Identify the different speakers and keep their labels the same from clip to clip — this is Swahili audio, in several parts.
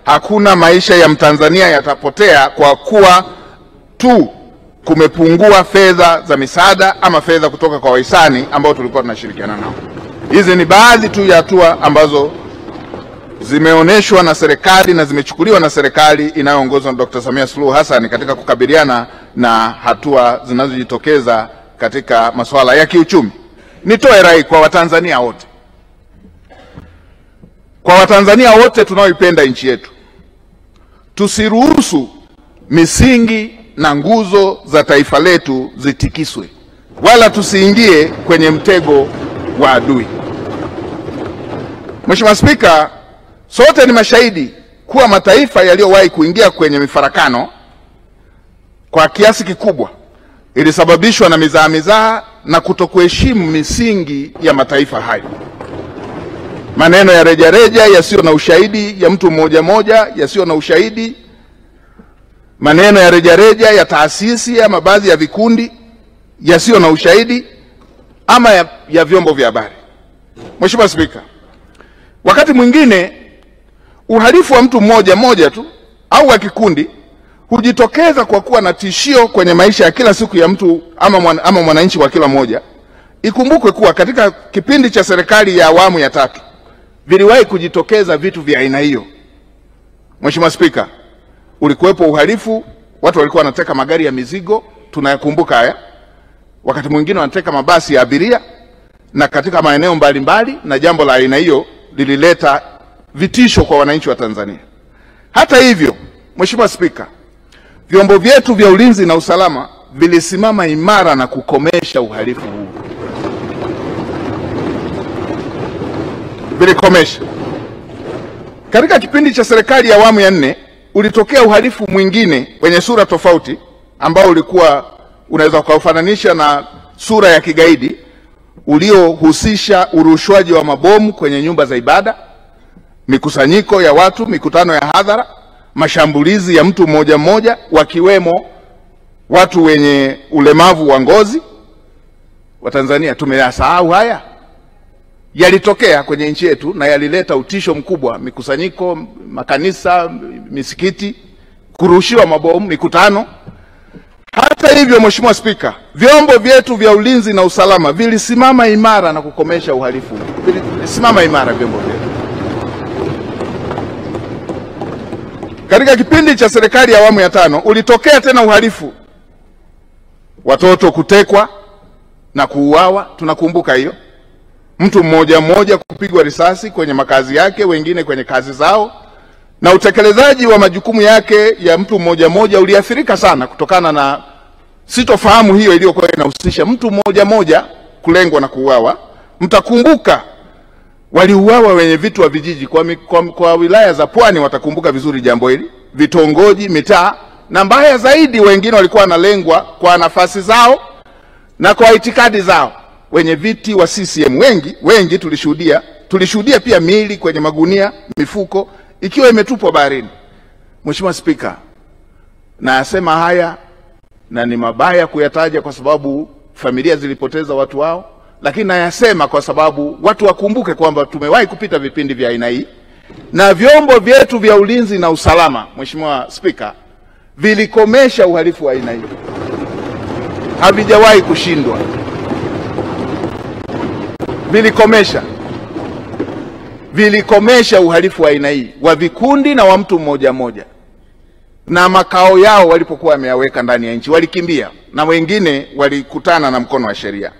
Speaker 1: hakuna maisha ya Mtanzania yatapotea kwa kuwa tu kumepungua fedha za misaada ama fedha kutoka kwa wahisani ambao tulikuwa tunashirikiana nao. Hizi ni baadhi tu ya hatua ambazo zimeoneshwa na serikali na zimechukuliwa na serikali inayoongozwa na Dr. Samia Suluhu Hassan katika kukabiliana na hatua zinazojitokeza katika masuala ya kiuchumi. Nitoe rai kwa Watanzania wote. Kwa Watanzania wote tunaoipenda nchi yetu, tusiruhusu misingi na nguzo za taifa letu zitikiswe, wala tusiingie kwenye mtego wa adui. Mheshimiwa Spika, sote ni mashahidi kuwa mataifa yaliyowahi kuingia kwenye mifarakano kwa kiasi kikubwa ilisababishwa na mizaha na kutokuheshimu misingi ya mataifa hayo. Maneno ya rejareja yasiyo na ushahidi ya mtu mmoja mmoja yasiyo na ushahidi, maneno ya rejareja ya taasisi ama baadhi ya vikundi yasiyo na ushahidi ama ya vyombo vya habari. Mheshimiwa Spika, wakati mwingine uhalifu wa mtu mmoja mmoja tu au wa kikundi hujitokeza kwa kuwa na tishio kwenye maisha ya kila siku ya mtu ama mwananchi wa kila mmoja. Ikumbukwe kuwa katika kipindi cha serikali ya awamu ya 3 viliwahi kujitokeza vitu vya aina hiyo. Mheshimiwa Spika, ulikuwepo uhalifu, watu walikuwa wanateka magari ya mizigo, tunayakumbuka haya. Wakati mwingine wanateka mabasi ya abiria na katika maeneo mbalimbali, na jambo la aina hiyo lilileta vitisho kwa wananchi wa Tanzania. Hata hivyo, Mheshimiwa Spika, vyombo vyetu vya ulinzi na usalama vilisimama imara na kukomesha uhalifu huu. Vilikomesha. Katika kipindi cha serikali ya awamu ya 4 ulitokea uhalifu mwingine wenye sura tofauti ambao ulikuwa unaweza kufananisha na sura ya kigaidi, uliohusisha urushwaji wa mabomu kwenye nyumba za ibada, mikusanyiko ya watu, mikutano ya hadhara, mashambulizi ya mtu mmoja mmoja, wakiwemo watu wenye ulemavu wa ngozi. Watanzania tumeyasahau haya? Yalitokea kwenye nchi yetu na yalileta utisho mkubwa: mikusanyiko, makanisa, misikiti, kurushiwa mabomu, mikutano. Hata hivyo, Mheshimiwa Spika, vyombo vyetu vya ulinzi na usalama vilisimama imara na kukomesha uhalifu. Vilisimama imara vyombo vyetu. Katika kipindi cha serikali ya awamu ya 5 ulitokea tena uhalifu, watoto kutekwa na kuuawa, tunakumbuka hiyo. Mtu mmoja mmoja kupigwa risasi kwenye makazi yake, wengine kwenye kazi zao, na utekelezaji wa majukumu yake ya mtu mmoja mmoja uliathirika sana kutokana na sitofahamu hiyo iliyokuwa inahusisha mtu mmoja mmoja kulengwa na kuuawa. Mtakumbuka waliuawa wenye vitu wa vijiji kwa wilaya za Pwani, watakumbuka vizuri jambo hili, vitongoji, mitaa, na mbaya zaidi wengine walikuwa wanalengwa kwa nafasi zao na kwa itikadi zao. Wenye viti wa CCM wengi tulishuhudia pia miili kwenye magunia, mifuko ikiwa imetupwa baharini. Mheshimiwa Spika, nasema haya na ni mabaya kuyataja kwa sababu familia zilipoteza watu wao, lakini nayasema kwa sababu watu wakumbuke kwamba tumewahi kupita vipindi vya aina hii na vyombo vyetu vya ulinzi na usalama, Mheshimiwa Spika, vilikomesha uhalifu wa aina hii. Havijawahi kushindwa. Vilikomesha uhalifu wa aina hii wa vikundi na wa mtu mmoja mmoja, na makao yao walipokuwa wameyaweka ndani ya nchi walikimbia, na wengine walikutana na mkono wa sheria.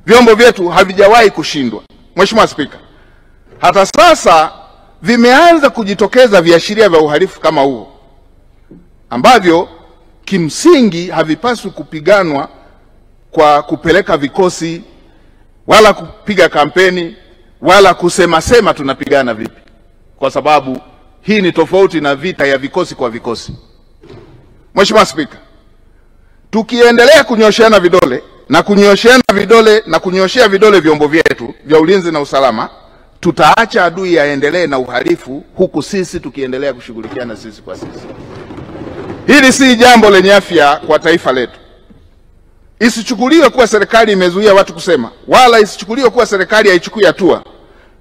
Speaker 1: Vyombo vyetu havijawahi kushindwa. Mheshimiwa Spika, hata sasa vimeanza kujitokeza viashiria vya uhalifu kama huo ambavyo kimsingi havipaswi kupiganwa kwa kupeleka vikosi wala kupiga kampeni wala kusema tunapigana vipi, kwa sababu hii ni tofauti na vita ya vikosi kwa vikosi. Mheshimiwa Spika, tukiendelea kunyosheana vidole na kunyoshea vidole vyombo vyetu vya ulinzi na usalama, tutaacha adui aendelee na uhalifu huku sisi tukiendelea kushughulikiana sisi kwa sisi. Hili si jambo lenye afya kwa taifa letu. Isichukuliwe kuwa serikali imezuia watu kusema, wala isichukuliwe kuwa serikali haichukui hatua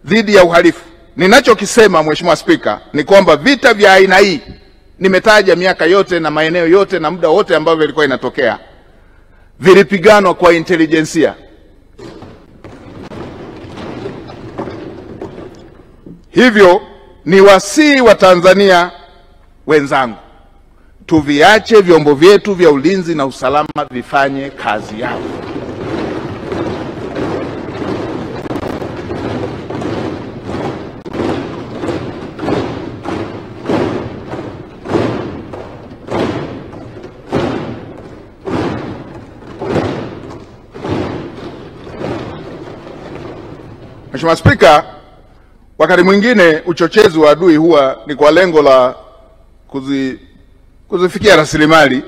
Speaker 1: dhidi ya uhalifu. ninachokisema Mheshimiwa Spika ni kwamba vita vya aina hii, nimetaja miaka yote na maeneo yote na muda wote ambao ilikuwa inatokea, vilipiganwa kwa intelijensia. Hivyo ni wasii wa Tanzania wenzangu, tuviache vyombo vyetu vya ulinzi na usalama vifanye kazi yao. Mheshimiwa Spika, wakati mwingine uchochezi wa adui huwa ni kwa lengo la kuzifikia rasilimali.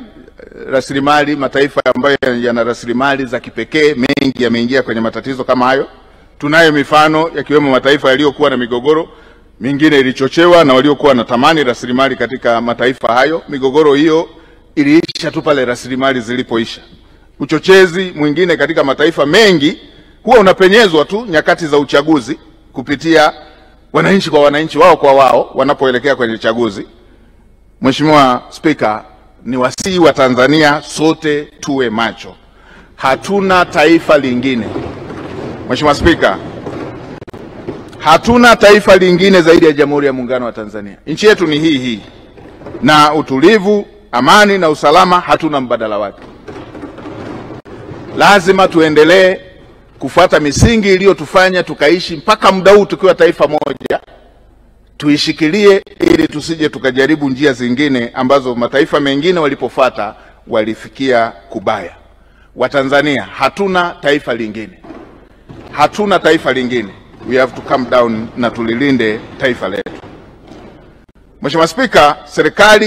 Speaker 1: Mataifa ambayo yana rasilimali za kipekee mengi yameingia kwenye matatizo kama hayo. Tunayo mifano yakiwemo mataifa yaliyokuwa na migogoro, mingine ilichochewa na waliokuwa wanatamani rasilimali katika mataifa hayo. Migogoro hiyo iliisha tu pale rasilimali zilipoisha. Uchochezi mwingine katika mataifa mengi huwa unapenyezwa tu nyakati za uchaguzi kupitia wananchi kwa wananchi, wao kwa wao, wanapoelekea kwenye chaguzi. Mheshimiwa Spika, ni wasii wa Tanzania sote tuwe macho. Hatuna taifa lingine. Mheshimiwa Spika, hatuna taifa lingine zaidi ya Jamhuri ya Muungano wa Tanzania. Nchi yetu ni hii, na utulivu, amani na usalama hatuna mbadala wake. Lazima tuendelee kufuata misingi iliyotufanya tukaishi mpaka muda huu tukiwa taifa moja. Tuishikilie ili tusije tukajaribu njia zingine ambazo mataifa mengine walipofuata walifikia kubaya. Watanzania hatuna taifa lingine. Hatuna taifa lingine. We have to come down na tulilinde taifa letu. Mheshimiwa Spika, serikali